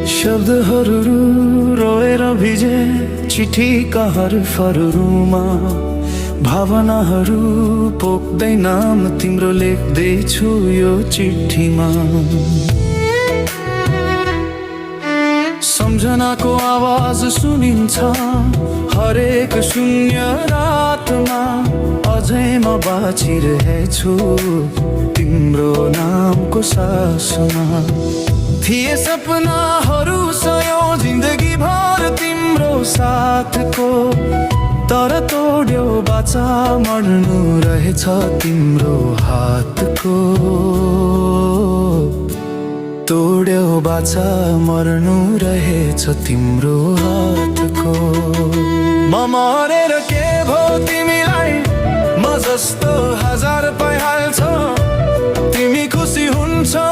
शब्दहरू रोएर भिजे चिठीका हरफहरूमा भावनाहरू पोख्दै नाम तिम्रो लेख्दैछु यो चिठीमा। सम्झनाको आवाज सुनिन्छ हरेक शून्य रातमा, अझै म बाँचिरहेछु तिम्रो नामको सासमा। थिए सपनाहरू सयौं जिन्दगी भर तिम्रो साथको, तर तोड्यो बाचा मर्नु रहेछ तिम्रो हातको। तोड्यो बाचा मर्नु रहेछ तिम्रो हातको। म मरेर के भो तिमीलाई, म जस्तो हजार पाइहाल्छ। तिमी खुसी हुन्छौ